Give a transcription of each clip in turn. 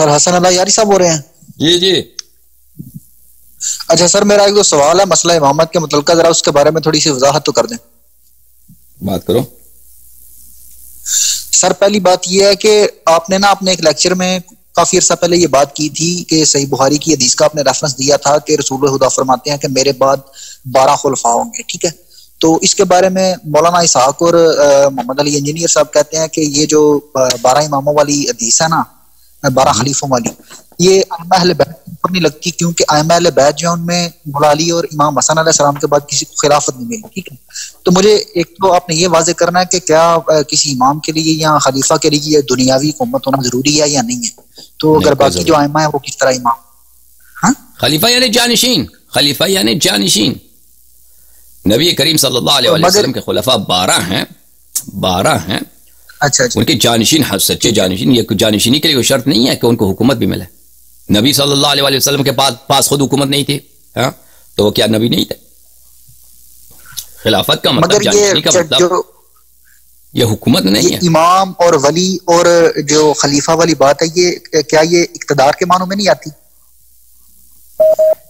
سر حسن اللہ یاری صاحب ہو رہے ہیں؟ جی جی. اچھا سر، میرا ایک سوال ہے مسئلہ امامت کے متعلقہ، ذرا اس کے بارے میں تھوڑی سی وضاحت تو کر دیں. بات کرو. سر پہلی بات یہ ہے کہ آپ نے اپنے ایک لیکچر میں کافی عرصہ پہلے یہ بات کی تھی کہ صحیح بخاری کی حدیث کا آپ نے ریفرنس دیا تھا کہ رسول خدا فرماتے ہیں کہ میرے بعد 12 خلفاء ہوں گے. ٹھیک ہے، تو اس کے بارے میں مولانا اسحاق اور محمد علی انجینئر صاحب کہتے ہیں کہ یہ جو 12 اماموں والی حدیث ہے نا، 12 خلیفوں والی، یہ ائمہ اہل بیت پر نہیں لگتی، کیونکہ ائمہ اہل بیت جو ان میں مولا علی اور امام حسن علیہ السلام کے بعد کسی کو خلافت نہیں ملی. ٹھیک ہے، تو مجھے ایک تو آپ نے یہ واضح کرنا ہے کہ کیا کسی امام کے لیے یا خلیفہ کے لیے دنیاوی حکومت ہونا ضروری ہے یا نہیں ہے؟ تو اگر باقی جو ائمہ ہیں وہ کس طرح امام؟ ہاں، خلیفہ یعنی جانشین، خلیفہ یعنی جانشین. نبی کریم صلی اللہ علیہ وسلم کے خلفاء 12 ہیں. 12 ہیں. اچھا ان کے جانشین، سچے جانشین. یہ جانشینی کے لیے کوئی شرط نہیں ہے کہ ان کو حکومت بھی ملے. نبی صلی اللہ علیہ وسلم کے پاس خود حکومت نہیں تھی، ہاں، تو وہ کیا نبی نہیں تھے؟ خلافت کا مطلب، جانشینی کا مطلب یہ حکومت نہیں ہے. امام اور ولی اور جو خلیفہ والی بات ہے، یہ کیا یہ اقتدار کے معنوں میں نہیں آتی؟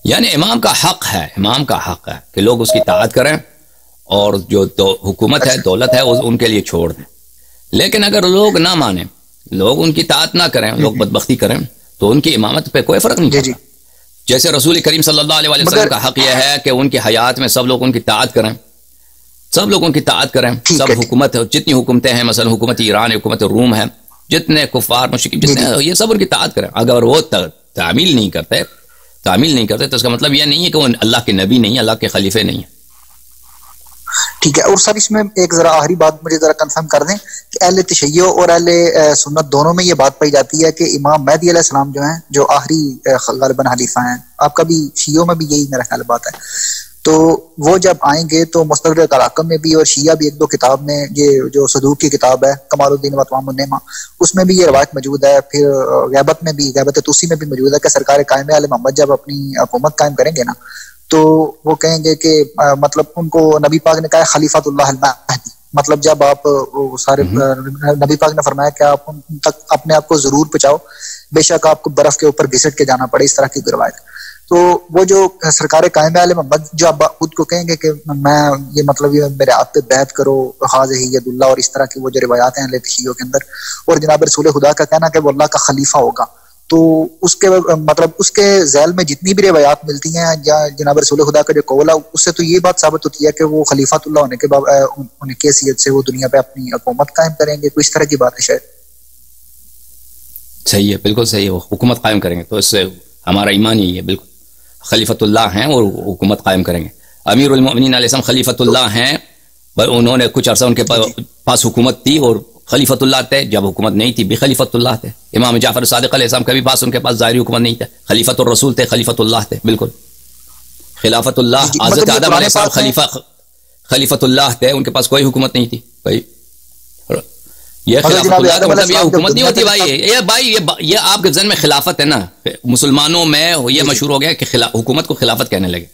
یعنی امام کا حق ہے، امام کا حق ہے کہ لوگ اس کی اطاعت کریں، اور جو حکومت ہے، دولت ہے، ان کے لیے چھوڑ دیں. لیکن اگر لوگ نہ مانیں، لوگ ان کی اطاعت نہ کریں، لوگ بدبختی کریں، تو ان کی امامت پہ کوئی فرق نہیں پڑتا. جیسے رسول کریم صلی اللہ علیہ وسلم کا حق یہ ہے کہ ان کی حیات میں سب لوگ ان کی اطاعت کریں، سب لوگ ان کی اطاعت کریں. سب حکومت، جتنی حکومتیں ہیں، مثلا حکومت ایران ہے، حکومت روم ہے، جتنے کفار مشرکین جتنے، یہ سب ان کی اطاعت کریں. اگر وہ تعمیل نہیں کرتے تو اس کا مطلب یہ نہیں ہے کہ وہ اللہ کے نبی نہیں ہیں، اللہ کے خلیفے نہیں ہیں. ٹھیک ہے. اور سر اس میں ایک ذرا آخری بات مجھے ذرا کنفرم کر دیں کہ اہل تشیع اور اہل سنت دونوں میں یہ بات پائی جاتی ہے کہ امام مہدی علیہ السلام جو ہیں، جو آخری غالباً خلیفہ ہیں، آپ کا بھی شیعوں میں بھی یہی میرا خیال بات ہے، تو وہ جب آئیں گے تو مستدرک الحاکم میں بھی اور شیعہ بھی ایک دو کتاب میں، یہ جو صدوق کی کتاب ہے کمال الدین و تمام النعمہ، اس میں بھی یہ روایت موجود ہے. پھر غیبت میں بھی، غیبت طوسی میں بھی موجود ہے کہ سرکار قائم آل محمد جب اپنی حکومت قائم کریں گے نا، تو وہ کہیں گے کہ مطلب ان کو نبی پاک نے کہا ہے خلیفۃ اللہ المہدی، مطلب جب آپ سارے نبی پاک نے فرمایا کہ آپ ان تک اپنے آپ کو ضرور پہنچاؤ، بے شک آپ کو برف کے اوپر گھسٹ کے جانا پڑے، اس طرح کی روایت. تو وہ جو سرکار قائم علیہ محمد جو آپ خود کو کہیں گے کہ میں یہ مطلب یہ میرے ہاتھ پہ بیعت کرو خاص ید اللہ، اور اس طرح کی وہ جو روایات ہیں شیعوں کے اندر، اور جناب رسول خدا کا کہنا کہ وہ اللہ کا خلیفہ ہوگا، تو اس کے مطلب اس کے ذیل میں جتنی بھی روایات ملتی ہیں یا جناب رسول خدا کا جو قول ہے، اس سے تو یہ بات ثابت ہوتی ہے کہ وہ خلیفۃ اللہ ہونے کے ان کی حیثیت سے وہ دنیا پہ اپنی حکومت قائم کریں گے. کوئی اس طرح کی بات ہے شاید؟ صحیح ہے، بالکل صحیح ہے، وہ حکومت قائم کریں گے. تو اس سے ہمارا ایمان یہی ہے، بالکل خلیفۃ اللہ ہیں اور حکومت قائم کریں گے. امیر المؤمنین علیہ السلام خلیفۃ اللہ ہیں، انہوں نے کچھ عرصہ ان کے پاس حکومت تھی اور خلیفۃ اللہ تھے، جب حکومت نہیں تھی بھی خلیفۃ اللہ تھے. امام جعفر صادق علیہ السلام کبھی ان کے پاس ظاہری حکومت نہیں تھا، خلیفۃ الرسول تھے، خلیفۃ اللہ تھے. بالکل خلافت اللہ، حضرت آدم علیہ السلام خلیفۃ اللہ تھے، ان کے پاس کوئی حکومت نہیں تھی. بھائی یہ خلافت اللہ کا مطلب یہ حکومت نہیں ہوتی. بھائی یہ آپ کے ذہن میں خلافت ہے نا، مسلمانوں میں یہ مشہور ہو گیا کہ حکومت کو خلافت کہنے لگے،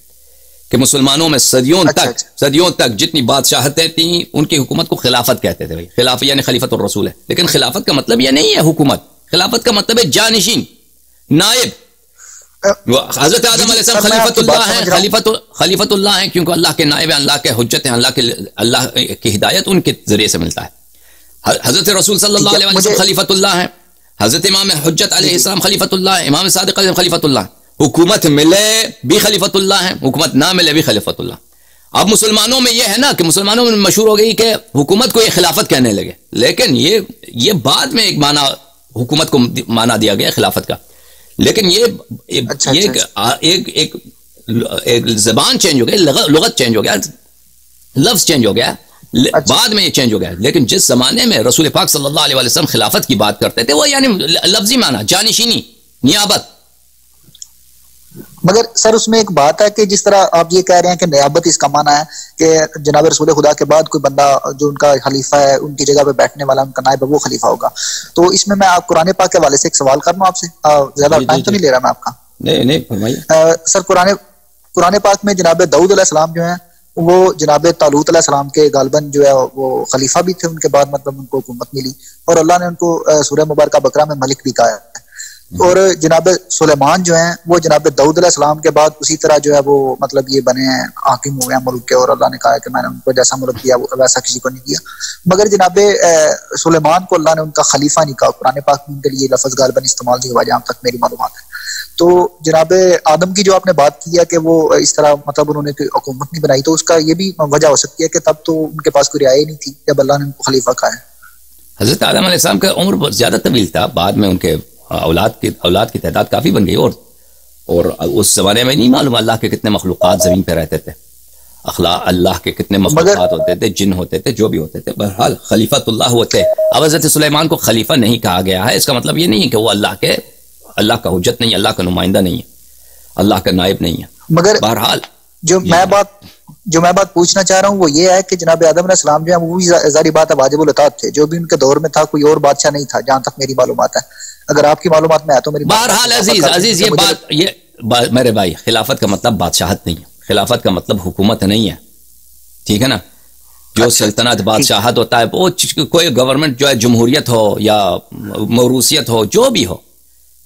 کہ مسلمانوں میں صدیوں تک جتنی بادشاہتیں تھیں ان کی حکومت کو خلافت کہتے تھے. خلافت یعنی خلیفۃ الرسول ہے، لیکن خلافت کا مطلب یہ نہیں ہے حکومت. خلافت کا مطلب ہے جانشین، نائب. حضرت آدم علیہ السلام خلیفۃ اللہ ہیں، خلیفۃ اللہ ہیں کیونکہ اللہ کے نائب ہیں، اللہ کے حجت ہیں، اللہ کی ہدایت ان کے ذریعے سے ملتا ہے. حضرت رسول صلی اللہ علیہ وسلم خلیفۃ اللہ ہیں، حضرت امام حجت علیہ السلام خلیفۃ اللہ ہیں، امام صادق علیہ خلیفۃ اللہ. حکومت ملے بھی خلیفۃ اللہ ہیں، حکومت نہ ملے بھی خلیفۃ اللہ. اب مسلمانوں میں یہ ہے نا کہ مسلمانوں میں مشہور ہو گئی کہ حکومت کو یہ خلافت کہنے لگے، لیکن یہ بعد میں ایک معنی حکومت کو معنی دیا گیا خلافت کا. لیکن یہ ایک زبان چینج ہو گئی، لغت چینج ہو گیا، لفظ چینج ہو گیا، بعد میں یہ چینج ہو گیا. لیکن جس زمانے میں رسول پاک صلی اللہ علیہ وسلم خلافت کی بات کرتے تھے وہ یعنی لفظی معنی جانشینی، نیابت. مگر سر اس میں ایک بات ہے کہ جس طرح آپ یہ کہہ رہے ہیں کہ نیابت اس کا معنی ہے کہ جناب رسول خدا کے بعد کوئی بندہ جو ان کا خلیفہ ہے، ان کی جگہ پہ بیٹھنے والا ان کا نائب ہے، وہ خلیفہ ہوگا. تو اس میں آپ قرآن پاک کے حوالے سے ایک سوال کرنا آپ سے، زیادہ ٹائم تو نہیں لے رہا میں آپ کا. نہیں فرمائیے سر. قرآن پاک میں جناب داؤد علیہ السلام جو ہیں وہ جناب طالوت علیہ السلام کے غالباً جو ہے وہ خلیفہ بھی تھے، ان کے بعد مطلب ان کو حکومت ملی، اور اللہ نے ان کو سورہ مبارکہ بقرہ میں ملک بھی کہا ہے. اور جناب سلیمان جو ہیں وہ جناب داؤد علیہ السلام کے بعد اسی طرح جو ہے وہ مطلب یہ بنے ہیں، حاکم ہوئے ہیں ملک کے، اور اللہ نے کہا کہ میں نے ان کو جیسا ملک دیا ویسا کسی کو نہیں دیا. مگر جناب سلیمان کو اللہ نے ان کا خلیفہ نہیں کہا. قرآن پاک میں ان کے لیے لفظ غالباً استعمال نہیں ہوا جہاں تک میری معلومات ہے. تو جناب آدم کی جو آپ نے بات کی ہے کہ وہ اس طرح مطلب انہوں نے کوئی حکومت نہیں بنائی، تو اس کا یہ بھی وجہ ہو سکتی ہے کہ تب تو ان کے پاس کوئی رعایا نہیں تھی جب اللہ نے ان کو خلیفہ کہا ہے. حضرت آدم علیہ السلام کا عمر بہت زیادہ طویل تھا، بعد میں ان کے اولاد کی تعداد کافی بن گئی، اور اس زمانے میں نہیں معلوم اللہ کے کتنے مخلوقات زمین پہ رہتے تھے، اللہ کے کتنے مخلوقات ہوتے تھے، جن ہوتے تھے، جو بھی ہوتے تھے. بہرحال خلیفۃ اللہ ہوتے. اب حضرت سلیمان کو خلیفہ نہیں کہا گیا ہے، اس کا مطلب یہ نہیں ہے کہ وہ اللہ کا حجت نہیں، اللہ کا نمائندہ نہیں ہے، اللہ کا نائب نہیں ہے. مگر بہرحال جو میں بات پوچھنا چاہ رہا ہوں وہ یہ ہے کہ جناب آدم علیہ السلام جو ہے وہ بھی ظاہری بات ہے واجب الاطاعت تھے، جو بھی ان کے دور میں تھا کوئی اور بادشاہ نہیں تھا جہاں تک میری معلومات ہے. اگر آپ کی معلومات میں ہے تو میری بہرحال عزیز یہ میرے بھائی، خلافت کا مطلب بادشاہت نہیں ہے، خلافت کا مطلب حکومت نہیں ہے، ٹھیک ہے نا. جو سلطنت بادشاہت ہوتا ہے وہ کوئی گورنمنٹ جو ہے جمہوریت ہو یا موروثیت ہو، جو بھی ہو.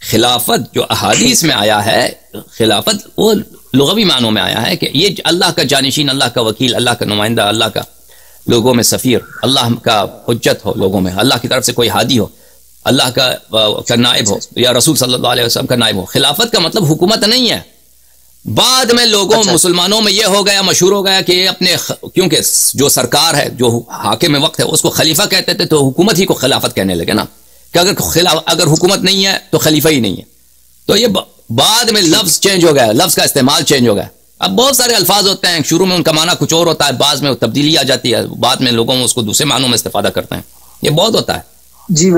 خلافت جو احادیث میں آیا ہے، خلافت وہ لغوی معنوں میں آیا ہے کہ یہ اللہ کا جانشین، اللہ کا وکیل، اللہ کا نمائندہ، اللہ کا لوگوں میں سفیر، اللہ کا حجت ہو لوگوں میں، اللہ کی طرف سے کوئی ہادی ہو، اللہ کا نائب ہو، یا رسول صلی اللہ علیہ وسلم کا نائب ہو. خلافت کا مطلب حکومت نہیں ہے. بعد میں لوگوں مسلمانوں میں یہ ہو گیا، مشہور ہو گیا کہ اپنے کیونکہ جو سرکار ہے، جو حاکم وقت ہے، اس کو خلیفہ کہتے تھے، تو حکومت ہی کو خلافت کہنے لگے نا، کہ اگر حکومت نہیں ہے تو خلیفہ ہی نہیں ہے. تو یہ بعد میں لفظ چینج ہو گیا، لفظ کا استعمال چینج ہو گیا. اب بہت سارے الفاظ ہوتے ہیں، شروع میں ان کا معنی کچھ اور ہوتا ہے، بعد میں تبدیلی آ جاتی ہے، بعد میں لوگوں اس کو دوسرے معنوں میں استفادہ کرتے ہیں. یہ بہت ہوتا ہے. جی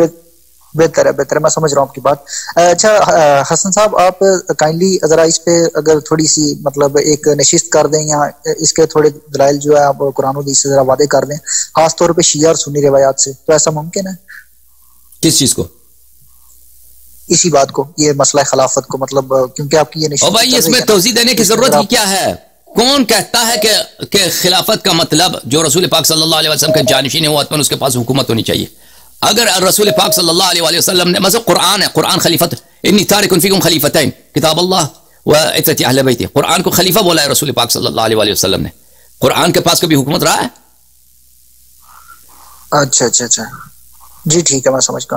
بہتر ہے، میں سمجھ رہا ہوں آپ کی بات. اچھا حسن صاحب، آپ کائنڈلی ذرا اس پہ اگر تھوڑی سی مطلب ایک نشست کر دیں، یا اس کے تھوڑے دلائل جو ہے آپ قرآن و حدیث سے ذرا وعدے کر دیں، خاص طور پہ شیعہ اور سنی روایات سے، تو ایسا ممکن ہے؟ کس چیز کو؟ اسی بات کو، یہ مسئلہ خلافت کو، مطلب کیونکہ آپ کی یہ نشست. بھائی اس میں توضیح دینے کی ضرورت ہی کیا ہے؟ کون کہتا ہے کہ خلافت کا مطلب جو رسول پاک صلی اللہ علیہ وسلم کا جانشین ہے وہ حتماً اس کے پاس حکومت ہونی چاہیے؟ اگر رسول پاک صلی اللہ علیہ وسلم نے مثلا قرآن ہے، قرآن خلیفت، انی تارک فیکم خلیفتین، کتاب اللہ و عترت اہل بیت، قرآن کو خلیفہ بولا ہے رسول پاک صلی اللہ علیہ وسلم نے. قرآن کے پاس کبھی حکومت رہا ہے؟ اچھا جی ٹھیک ہے، میں سمجھ گا.